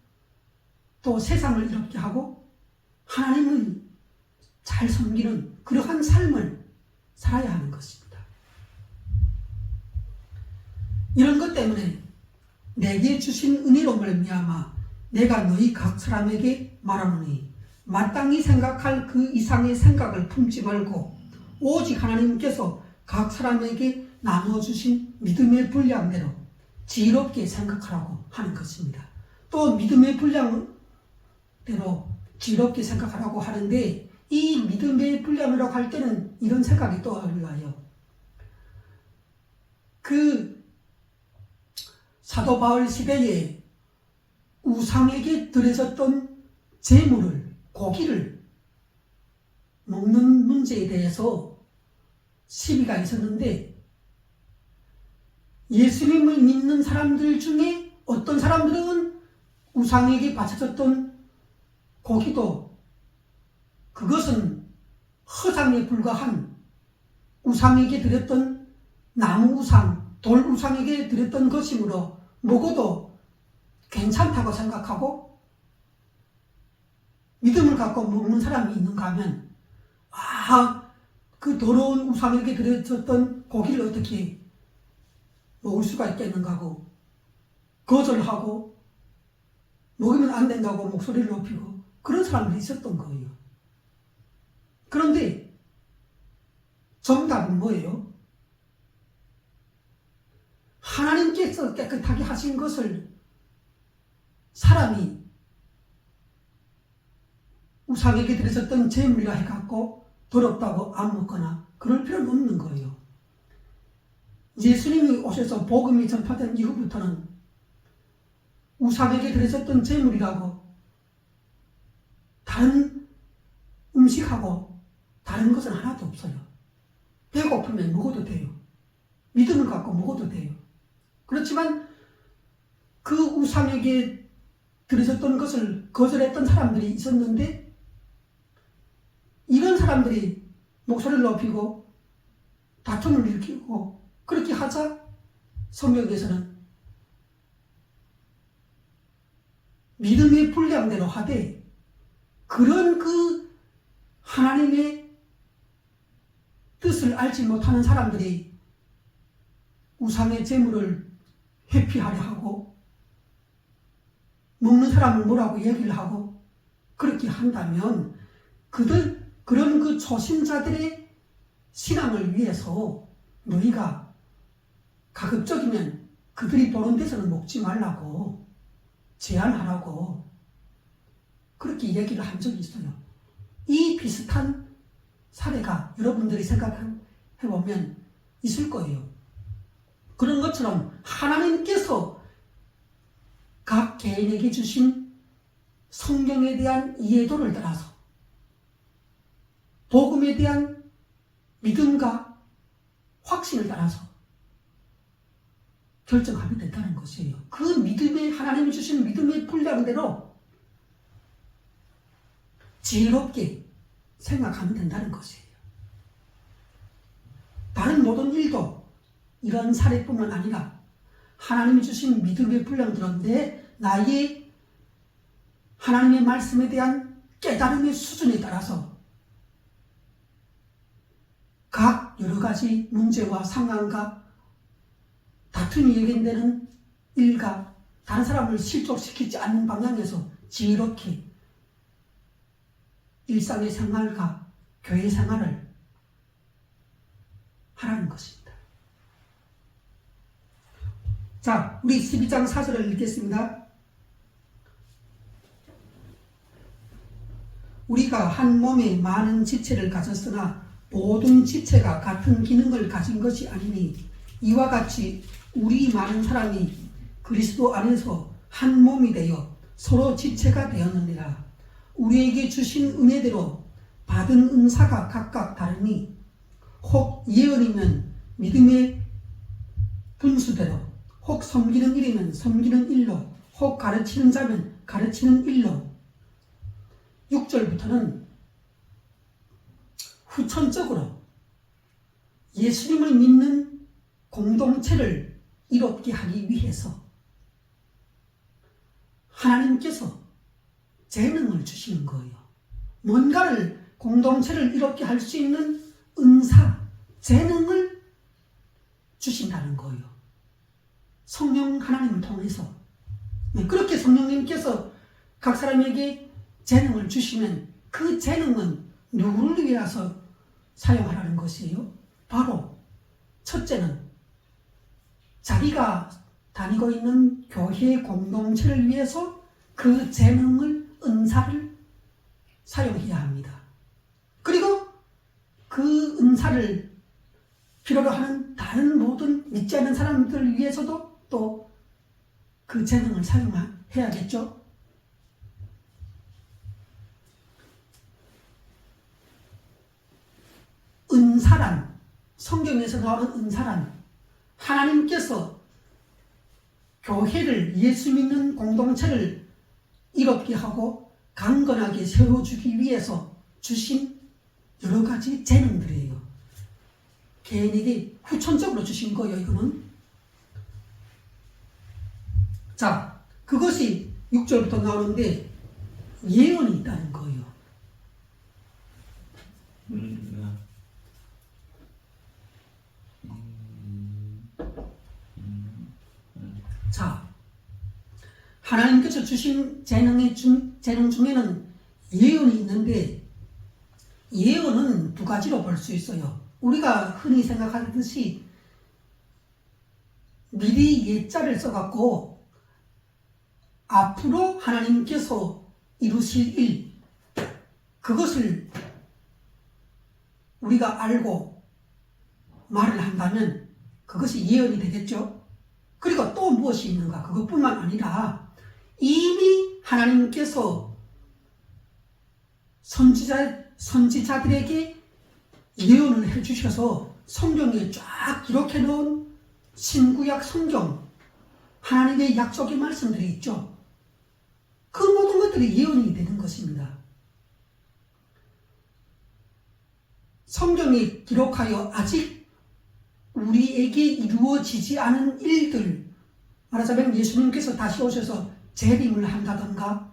[SPEAKER 1] 또 세상을 이롭게 하고 하나님을 잘 섬기는 그러한 삶을 살아야 하는 것입니다. 이런 것 때문에 내게 주신 은혜로 말미암아 내가 너희 각 사람에게 말하노니 마땅히 생각할 그 이상의 생각을 품지 말고 오직 하나님께서 각 사람에게 나누어 주신 믿음의 분량대로 지혜롭게 생각하라고 하는 것입니다. 또 믿음의 분량대로 지혜롭게 생각하라고 하는데 이 믿음의 분량이라고 할 때는 이런 생각이 떠올라요. 그 사도 바울 시대에 우상에게 드려졌던 재물을, 고기를 먹는 문제에 대해서 시비가 있었는데 예수님을 믿는 사람들 중에 어떤 사람들은 우상에게 바쳐졌던 고기도 그것은 허상에 불과한 우상에게 드렸던 나무 우상, 돌 우상에게 드렸던 것이므로 먹어도 괜찮다고 생각하고 믿음을 갖고 먹는 사람이 있는가 하면 그 더러운 우상에게 드려졌던 고기를 어떻게 먹을 수가 있겠는가 하고 거절하고 먹으면 안 된다고 목소리를 높이고 그런 사람들이 있었던 거예요. 그런데 정답은 뭐예요? 하나님께서 깨끗하게 하신 것을 사람이 우상에게 드려졌던 제물이라 해갖고 더럽다고 안 먹거나 그럴 필요는 없는 거예요. 예수님이 오셔서 복음이 전파된 이후부터는 우상에게 드려졌던 제물이라고 다른 음식하고 다른 것은 하나도 없어요. 배고프면 먹어도 돼요. 믿음을 갖고 먹어도 돼요. 그렇지만 그 우상에게 드려졌던 것을 거절했던 사람들이 있었는데 이런 사람들이 목소리를 높이고 다툼을 일으키고 그렇게 하자 성경에서는 믿음의 분량대로 하되 그런 그 하나님의 뜻을 알지 못하는 사람들이 우상의 제물을 회피하려 하고 먹는 사람을 뭐라고 얘기를 하고 그렇게 한다면 그런 그 초신자들의 신앙을 위해서 너희가 가급적이면 그들이 보는 데서는 먹지 말라고 제한하라고 그렇게 얘기를 한 적이 있어요. 이 비슷한 사례가 여러분들이 생각해보면 있을 거예요. 그런 것처럼 하나님께서 각 개인에게 주신 성경에 대한 이해도를 따라서 복음에 대한 믿음과 확신을 따라서 결정하면 된다는 것이에요. 그 믿음의 하나님이 주신 믿음의 분량대로 지혜롭게 생각하면 된다는 것이에요. 다른 모든 일도 이런 사례뿐만 아니라 하나님이 주신 믿음의 분량대로 나의 하나님의 말씀에 대한 깨달음의 수준에 따라서 각 여러 가지 문제와 상황과 다툼이 예견되는 일과 다른 사람을 실족시키지 않는 방향에서 지혜롭게 일상의 생활과 교회 생활을 하라는 것입니다. 자, 우리 12장 4절을 읽겠습니다. 우리가 한 몸에 많은 지체를 가졌으나 모든 지체가 같은 기능을 가진 것이 아니니 이와 같이 우리 많은 사람이 그리스도 안에서 한 몸이 되어 서로 지체가 되었느니라. 우리에게 주신 은혜대로 받은 은사가 각각 다르니 혹 예언이면 믿음의 분수대로, 혹 섬기는 일이면 섬기는 일로, 혹 가르치는 자면 가르치는 일로. 6절부터는 후천적으로 예수님을 믿는 공동체를 이롭게 하기 위해서 하나님께서 재능을 주시는 거예요. 뭔가를 공동체를 이롭게 할 수 있는 은사, 재능을 주신다는 거예요. 성령 하나님을 통해서. 그렇게 성령님께서 각 사람에게 재능을 주시면 그 재능은 누구를 위해서 사용하라는 것이에요? 바로 첫째는 자기가 다니고 있는 교회 공동체를 위해서 그 재능을, 은사를 사용해야 합니다. 그리고 그 은사를 필요로 하는 다른 모든 믿지 않는 사람들을 위해서도 또 그 재능을 사용해야겠죠. 은사란, 성경에서 나오는 은사란 하나님께서 교회를, 예수 믿는 공동체를 이롭게 하고 강건하게 세워주기 위해서 주신 여러 가지 재능들이에요. 개인에게 후천적으로 주신 거예요, 이거는. 자, 그것이 6절부터 나오는데 예언이 있다는 거예요. 자, 하나님께서 주신 재능 중에는 예언이 있는데 예언은 두 가지로 볼 수 있어요. 우리가 흔히 생각하듯이 미리 예자를 써갖고 앞으로 하나님께서 이루실 일, 그것을 우리가 알고 말을 한다면 그것이 예언이 되겠죠. 그리고 또 무엇이 있는가? 그것뿐만 아니라 이미 하나님께서 선지자들에게 예언을 해주셔서 성경에 쫙 기록해 놓은 신구약 성경, 하나님의 약속의 말씀들이 있죠. 그 모든 것들이 예언이 되는 것입니다. 성경이 기록하여 아직 우리에게 이루어지지 않은 일들, 말하자면 예수님께서 다시 오셔서 재림을 한다던가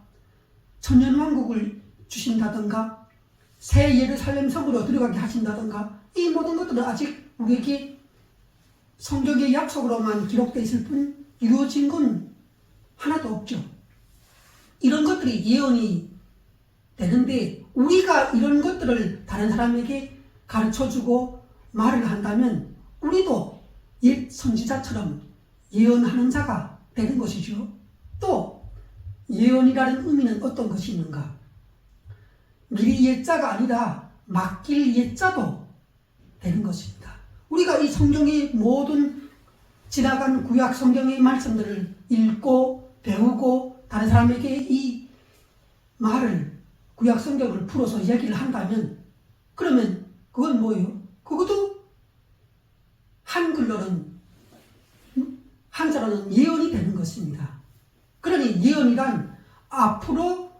[SPEAKER 1] 천년왕국을 주신다던가 새 예루살렘 성으로 들어가게 하신다던가 이 모든 것들은 아직 우리에게 성경의 약속으로만 기록되어 있을 뿐 이루어진 건 하나도 없죠. 이런 것들이 예언이 되는데 우리가 이런 것들을 다른 사람에게 가르쳐주고 말을 한다면 우리도 옛 선지자처럼 예언하는 자가 되는 것이죠. 또 예언이라는 의미는 어떤 것이 있는가? 미리 예자가 아니라 맡길 예자도 되는 것입니다. 우리가 이 성경의 모든 지나간 구약 성경의 말씀들을 읽고 배우고 다른 사람에게 이 말을 구약 성경을 풀어서 이야기를 한다면 그러면 그건 뭐예요? 그것도 한자로는 예언이 되는 것입니다. 그러니 예언이란 앞으로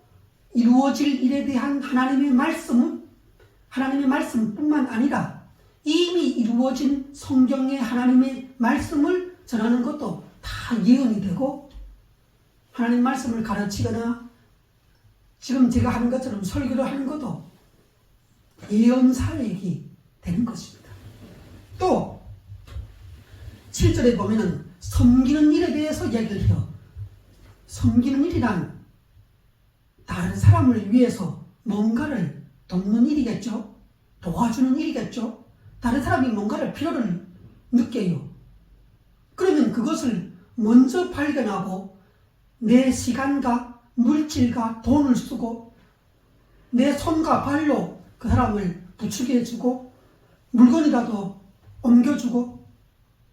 [SPEAKER 1] 이루어질 일에 대한 하나님의 말씀뿐만 아니라 이미 이루어진 성경의 하나님의 말씀을 전하는 것도 다 예언이 되고 하나님 말씀을 가르치거나 지금 제가 하는 것처럼 설교를 하는 것도 예언사역이 되는 것입니다. 또 7절에 보면은 섬기는 일에 대해서 이야기를 해요. 섬기는 일이란 다른 사람을 위해서 뭔가를 돕는 일이겠죠. 도와주는 일이겠죠. 다른 사람이 뭔가를 필요를 느껴요. 그러면 그것을 먼저 발견하고 내 시간과 물질과 돈을 쓰고 내 손과 발로 그 사람을 부추겨주고 물건이라도 옮겨주고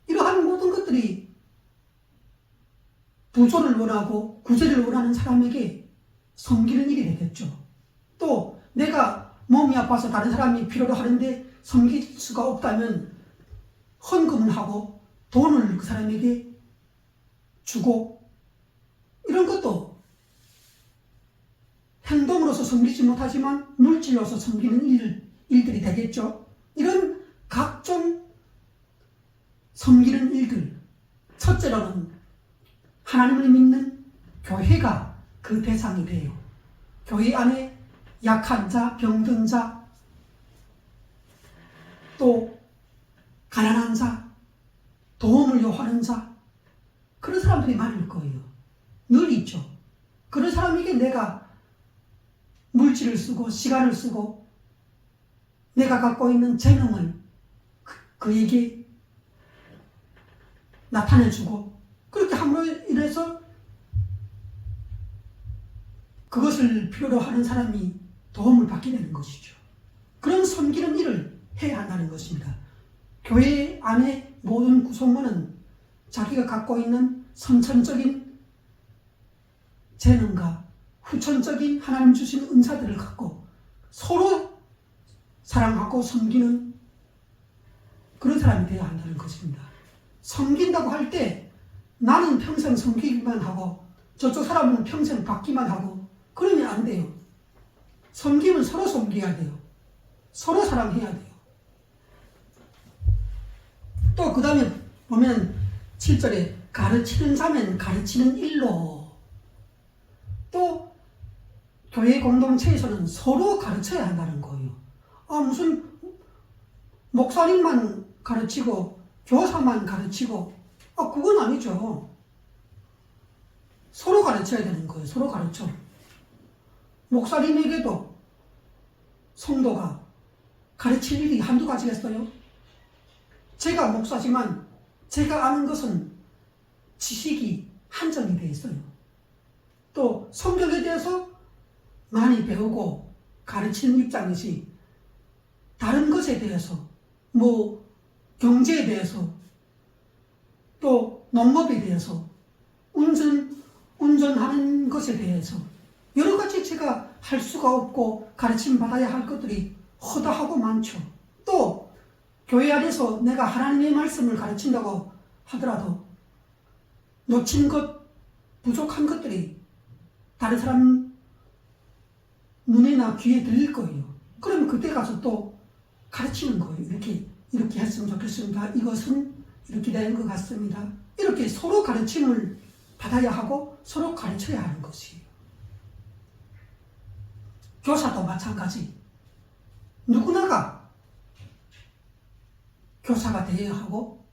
[SPEAKER 1] 이러한 모든 것들이 부조를 원하고 구제를 원하는 사람에게 섬기는 일이 되겠죠. 또 내가 몸이 아파서 다른 사람이 필요로 하는데 섬길 수가 없다면 헌금을 하고 돈을 그 사람에게 주고 이런 것도 행동으로서 섬기지 못하지만 물질로서 섬기는 일들이 되겠죠. 이런 각종 섬기는 일들, 첫째로는 하나님을 믿는 교회가 그 대상이 돼요. 교회 안에 약한 자, 병든 자, 또 가난한 자, 도움을 요하는 자, 그런 사람들이 많을 거예요. 늘 있죠. 그런 사람에게 내가 물질을 쓰고 시간을 쓰고 내가 갖고 있는 재능을 그에게 나타내주고 그렇게 함으로 인해서 그것을 필요로 하는 사람이 도움을 받게 되는 것이죠. 그런 섬기는 일을 해야 한다는 것입니다. 교회 안에 모든 구성원은 자기가 갖고 있는 선천적인 재능과 후천적인 하나님 주신 은사들을 갖고 서로 사랑하고 섬기는 그런 사람이 되어야 한다는 것입니다. 섬긴다고 할 때 나는 평생 섬기기만 하고 저쪽 사람은 평생 받기만 하고 그러면 안 돼요. 섬기면 서로 섬겨야 돼요. 서로 사랑해야 돼요. 또 그 다음에 보면 7절에 가르치는 자면 가르치는 일로, 또 교회 공동체에서는 서로 가르쳐야 한다는 거예요. 무슨 목사님만 가르치고 교사만 가르치고 그건 아니죠. 서로 가르쳐야 되는 거예요. 서로 가르쳐. 목사님에게도 성도가 가르칠 일이 한두 가지겠어요? 제가 목사지만 제가 아는 것은 지식이 한정이 되어 있어요. 또 성경에 대해서 많이 배우고 가르치는 입장이지, 다른 것에 대해서 경제에 대해서, 또 농업에 대해서, 운전하는 것에 대해서 여러 가지 제가 할 수가 없고 가르침 받아야 할 것들이 허다하고 많죠. 또 교회 안에서 내가 하나님의 말씀을 가르친다고 하더라도 놓친 것, 부족한 것들이 다른 사람 눈에나 귀에 들릴 거예요. 그러면 그때 가서 또 가르치는 거예요. 이렇게 했으면 좋겠습니다. 이것은 이렇게 되는 것 같습니다. 이렇게 서로 가르침을 받아야 하고 서로 가르쳐야 하는 것이에요. 교사도 마찬가지. 누구나가 교사가 되어야 하고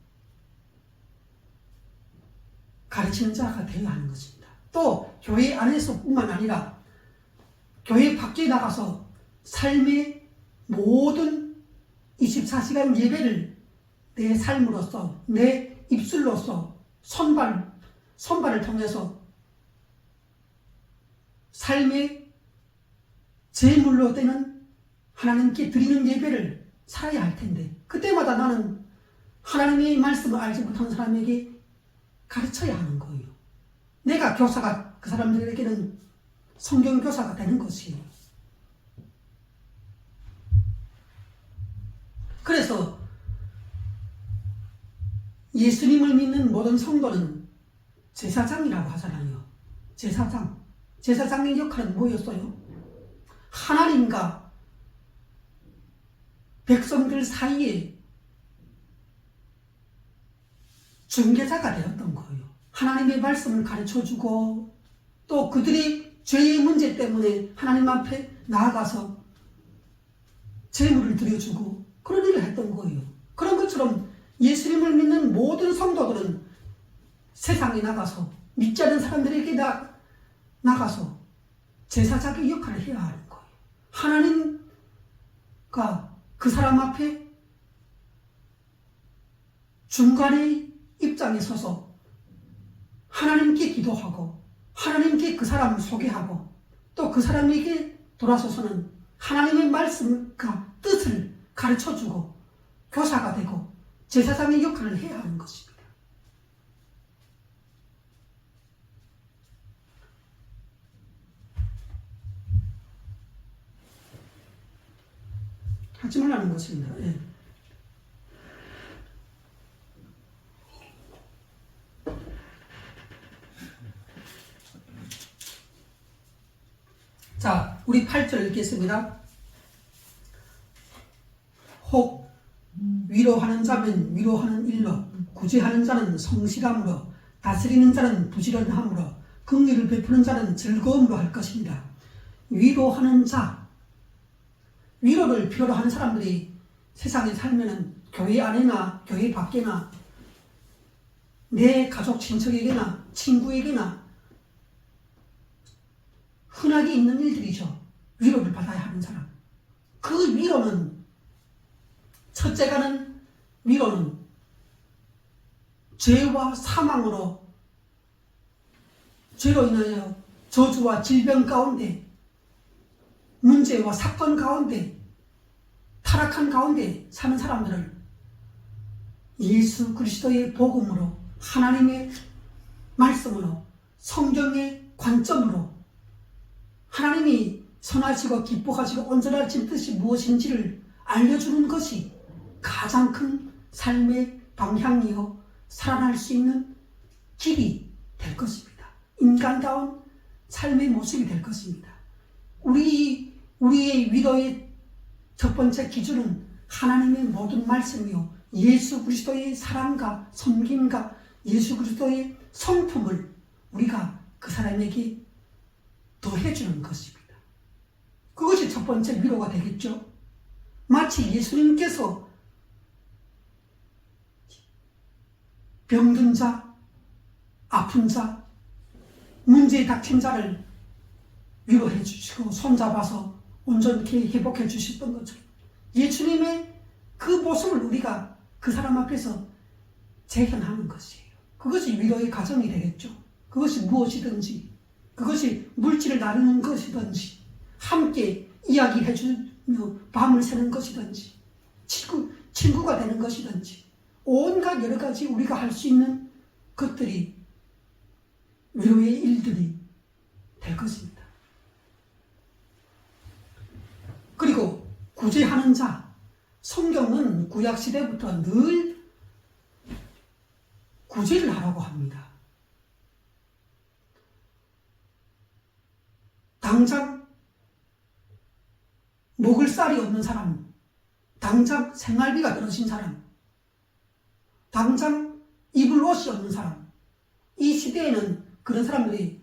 [SPEAKER 1] 가르치는 자가 되어야 하는 것입니다. 또 교회 안에서뿐만 아니라 교회 밖에 나가서 삶의 모든 24시간 예배를 내 삶으로서, 내 입술로서, 손발을 통해서 삶의 제물로 되는 하나님께 드리는 예배를 살아야 할 텐데, 그때마다 나는 하나님의 말씀을 알지 못하는 사람에게 가르쳐야 하는 거예요. 내가 교사가 그 사람들에게는 성경교사가 되는 것이에요. 그래서 예수님을 믿는 모든 성도는 제사장이라고 하잖아요. 제사장의 역할은 뭐였어요? 하나님과 백성들 사이에 중개자가 되었던 거예요. 하나님의 말씀을 가르쳐주고, 또 그들이 죄의 문제 때문에 하나님 앞에 나아가서 제물을 드려주고 그런 일을 했던 거예요. 그런 것처럼 예수님을 믿는 모든 성도들은 세상에 나가서, 믿지 않는 사람들에게 나가서 제사장의 역할을 해야 하는 거예요. 하나님과 그 사람 앞에 중간의 입장에 서서 하나님께 기도하고, 하나님께 그 사람을 소개하고, 또 그 사람에게 돌아서서는 하나님의 말씀과 뜻을 가르쳐주고 교사가 되고 제사장의 역할을 해야 하는 것입니다. 하지 말라는 것입니다. 예. 자, 우리 8절 읽겠습니다. 혹 위로하는 자면 위로하는 일로, 구제하는 자는 성실함으로, 다스리는 자는 부지런함으로, 긍휼을 베푸는 자는 즐거움으로 할 것입니다. 위로하는 자, 위로를 필요로 하는 사람들이 세상에 살면은 교회 안에나 교회 밖에나 내 가족 친척에게나 친구에게나 흔하게 있는 일들이죠. 위로를 받아야 하는 사람. 그 위로는, 첫째가는 위로는 죄와 사망으로, 죄로 인하여 저주와 질병 가운데, 문제와 사건 가운데, 타락한 가운데 사는 사람들을 예수 그리스도의 복음으로, 하나님의 말씀으로, 성경의 관점으로 하나님이 선하시고 기뻐하시고 온전하신 뜻이 무엇인지를 알려주는 것이 가장 큰 삶의 방향이요 살아날 수 있는 길이 될 것입니다. 인간다운 삶의 모습이 될 것입니다. 우리의 위로의 첫 번째 기준은 하나님의 모든 말씀이요, 예수 그리스도의 사랑과 섬김과 예수 그리스도의 성품을 우리가 그 사람에게 더해주는 것입니다. 그것이 첫 번째 위로가 되겠죠. 마치 예수님께서 병든 자, 아픈 자, 문제에 닥친 자를 위로해 주시고 손잡아서 온전히 회복해 주셨던 것처럼 예수님의 그 모습을 우리가 그 사람 앞에서 재현하는 것이에요. 그것이 위로의 과정이 되겠죠. 그것이 무엇이든지, 그것이 물질을 나누는 것이든지, 함께 이야기해 주며 밤을 새는 것이든지, 친구가 되는 것이든지, 온갖 여러 가지 우리가 할 수 있는 것들이 위로의 일들이 될 것입니다. 그리고 구제하는 자, 성경은 구약시대부터 늘 구제를 하라고 합니다. 당장 먹을 쌀이 없는 사람, 당장 생활비가 떨어진 사람, 당장 입을 옷이 없는 사람, 이 시대에는 그런 사람들이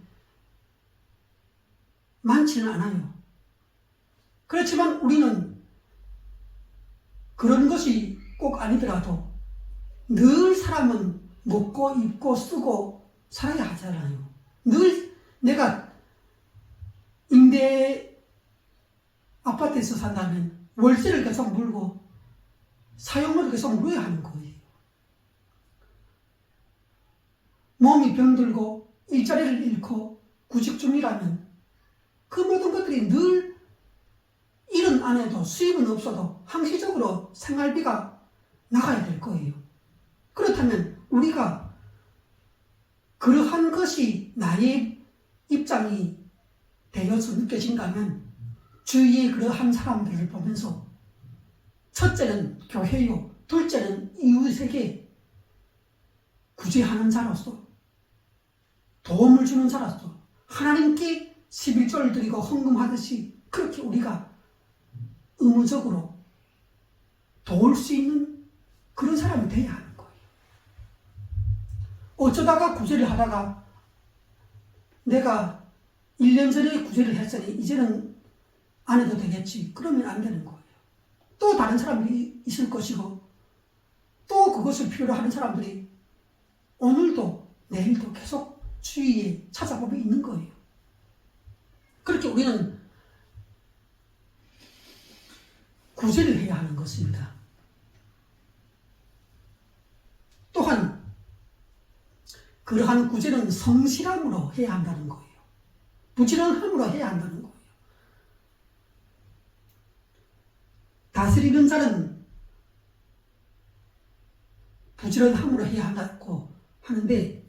[SPEAKER 1] 많지는 않아요. 그렇지만 우리는 그런 것이 꼭 아니더라도 늘 사람은 먹고 입고 쓰고 살아야 하잖아요. 늘 내가 임대 아파트에서 산다면 월세를 계속 물고 사용료를 계속 물어야 하는 거예요. 몸이 병들고 일자리를 잃고 구직 중이라면 그 모든 것들이 늘 일은 안 해도 수입은 없어도 항시적으로 생활비가 나가야 될 거예요. 그렇다면 우리가 그러한 것이 나의 입장이 되어서 느껴진다면 주위의 그러한 사람들을 보면서 첫째는 교회요, 둘째는 이웃에게 구제하는 자로서, 도움을 주는 자로서 하나님께 11조를 드리고 헌금하듯이 그렇게 우리가 의무적으로 도울 수 있는 그런 사람이 되어야 하는 거예요. 어쩌다가 구제를 하다가 내가 1년 전에 구제를 했으니 이제는 안 해도 되겠지, 그러면 안 되는 거예요. 또 다른 사람들이 있을 것이고 또 그것을 필요로 하는 사람들이 오늘도 내일도 계속 주위에 찾아보면 있는 거예요. 그렇게 우리는 구제를 해야 하는 것입니다. 또한 그러한 구제는 성실함으로 해야 한다는 거예요. 부지런함으로 해야 한다는 거예요. 다스리는 자는 부지런함으로 해야 한다고 하는데,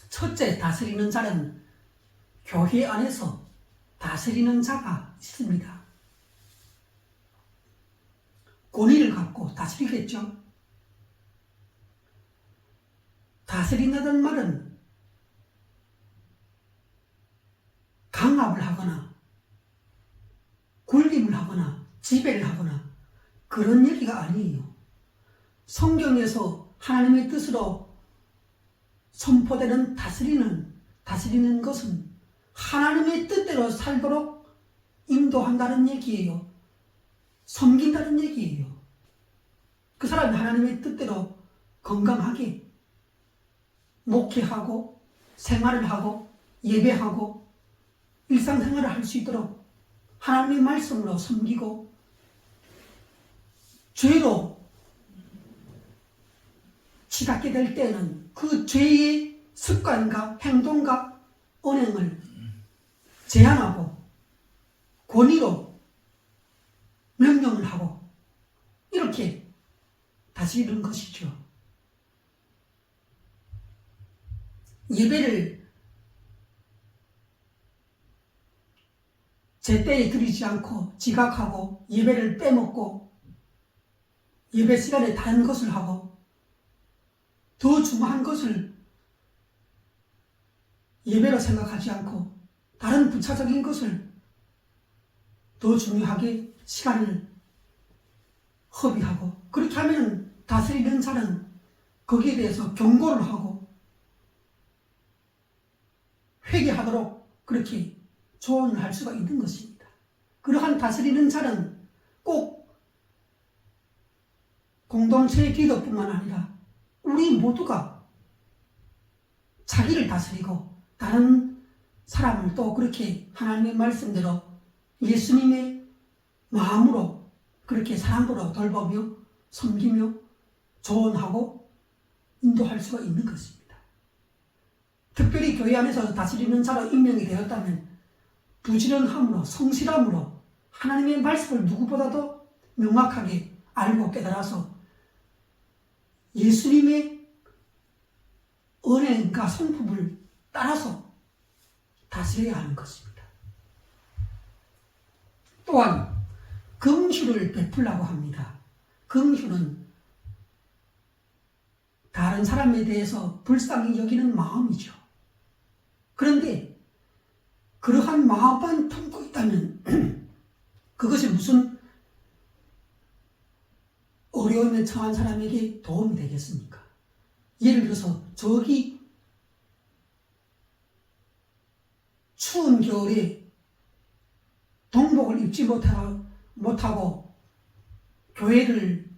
[SPEAKER 1] 첫째, 다스리는 자는 교회 안에서 다스리는 자가 있습니다. 권위를 갖고 다스리겠죠. 다스린다는 말은 강압을 하거나 굴림을 하거나 지배를 하거나 그런 얘기가 아니에요. 성경에서 하나님의 뜻으로 선포되는 다스리는 것은 하나님의 뜻대로 살도록 인도한다는 얘기예요. 섬긴다는 얘기예요. 그 사람이 하나님의 뜻대로 건강하게 목회하고 생활을 하고 예배하고 일상생활을 할 수 있도록 하나님의 말씀으로 섬기고, 죄로 치닫게 될 때는 그 죄의 습관과 행동과 언행을 제한하고 권위로 명령을 하고 이렇게 다스리는 것이죠. 예배를 제때에 드리지 않고 지각하고 예배를 빼먹고 예배 시간에 다른 것을 하고 더 중요한 것을 예배로 생각하지 않고 다른 부차적인 것을 더 중요하게 시간을 허비하고, 그렇게 하면 다스리는 자는 거기에 대해서 경고를 하고 회개하도록 그렇게 조언을 할 수가 있는 것입니다. 그러한 다스리는 자는 꼭 공동체의 리더뿐만 아니라 우리 모두가 자기를 다스리고 다른 사람을 또 그렇게 하나님의 말씀대로 예수님의 마음으로 그렇게 사랑으로 돌보며 섬기며 조언하고 인도할 수가 있는 것입니다. 특별히 교회 안에서 다스리는 자로 임명이 되었다면 부지런함으로 성실함으로 하나님의 말씀을 누구보다도 명확하게 알고 깨달아서 예수님의 은혜과 성품을 따라서 다스려야 하는 것입니다. 또한 긍휼을 베풀라고 합니다. 긍휼은 다른 사람에 대해서 불쌍히 여기는 마음이죠. 그런데 그러한 마음만 품고 있다면 그것이 무슨 어려움에 처한 사람에게 도움이 되겠습니까? 예를 들어서 저기 추운 겨울에 동복을 입지 못하고 교회를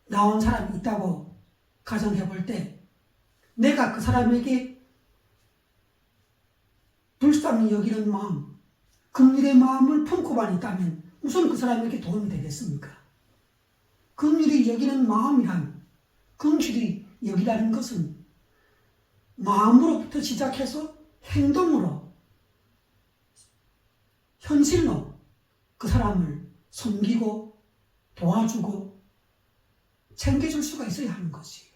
[SPEAKER 1] 나온 사람이 있다고 가정해 볼 때 내가 그 사람에게 불쌍히 여기는 마음, 긍휼의 마음을 품고만 있다면 무슨 그 사람에게 도움이 되겠습니까? 긍휼히 여기는 마음이란, 긍휼히 여기라는 것은 마음으로부터 시작해서 행동으로, 현실로 그 사람을 섬기고 도와주고 챙겨줄 수가 있어야 하는 것이에요.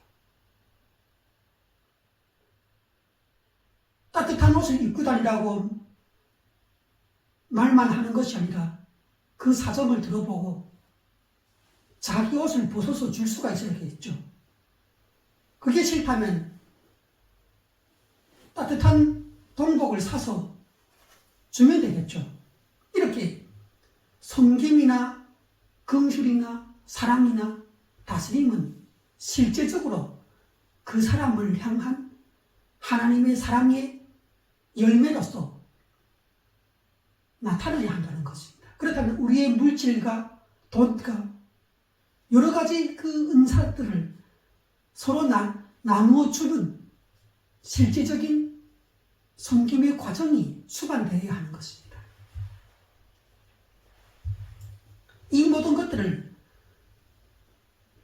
[SPEAKER 1] 따뜻한 옷을 입고 다니라고 말만 하는 것이 아니라 그 사정을 들어보고 자기 옷을 벗어서 줄 수가 있어야겠죠. 그게 싫다면 따뜻한 동복을 사서 주면 되겠죠. 이렇게 섬김이나 긍휼이나 사랑이나 다스림은 실제적으로 그 사람을 향한 하나님의 사랑의 열매로서 나타나야 한다는 것입니다. 그렇다면 우리의 물질과 돈과 여러 가지 그 은사들을 서로 나누어 주는 실제적인 섬김의 과정이 수반되어야 하는 것입니다. 이 모든 것들을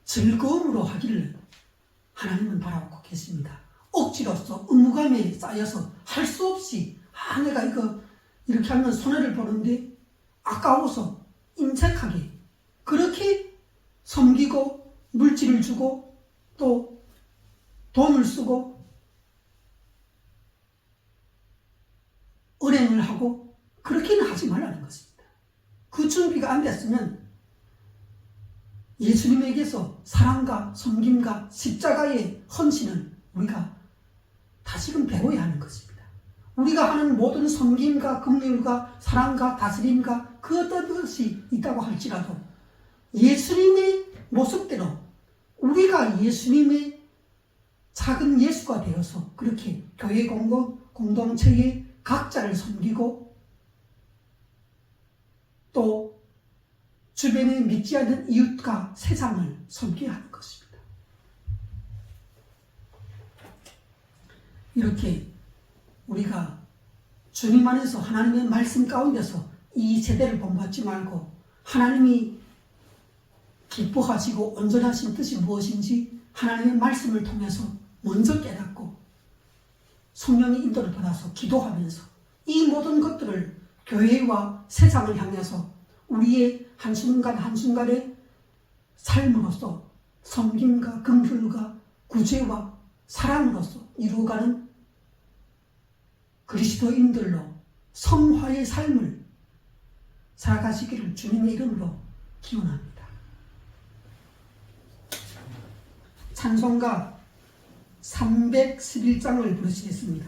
[SPEAKER 1] 즐거움으로 하기를 하나님은 바라고 계십니다. 억지로서 의무감에 쌓여서 할 수 없이 내가 이거 이렇게 하면 손해를 보는데 아까워서 인색하게 그렇게 섬기고 물질을 주고 또 돈을 쓰고 은행을 하고 그렇게는 하지 말라는 것입니다. 그 준비가 안 됐으면 예수님에게서 사랑과 섬김과 십자가의 헌신을 우리가 다시금 배워야 하는 것입니다. 우리가 하는 모든 섬김과 긍휼과 사랑과 다스림과 그 어떤 것이 있다고 할지라도 예수님의 모습대로 우리가 예수님의 작은 예수가 되어서 그렇게 교회 공동체의 각자를 섬기고 또 주변에 믿지 않는 이웃과 세상을 섬겨야 하는 것입니다. 이렇게 우리가 주님 안에서 하나님의 말씀 가운데서 이 세대를 본받지 말고 하나님이 기뻐하시고 온전하신 뜻이 무엇인지 하나님의 말씀을 통해서 먼저 깨닫고 성령의 인도를 받아서 기도하면서 이 모든 것들을 교회와 세상을 향해서 우리의 한순간 한순간의 삶으로서 섬김과 긍휼과 구제와 사랑으로서 이루어가는 그리스도인들로 성화의 삶을 살아가시기를 주님의 이름으로 기원합니다. 찬송가 311장을 부르시겠습니다.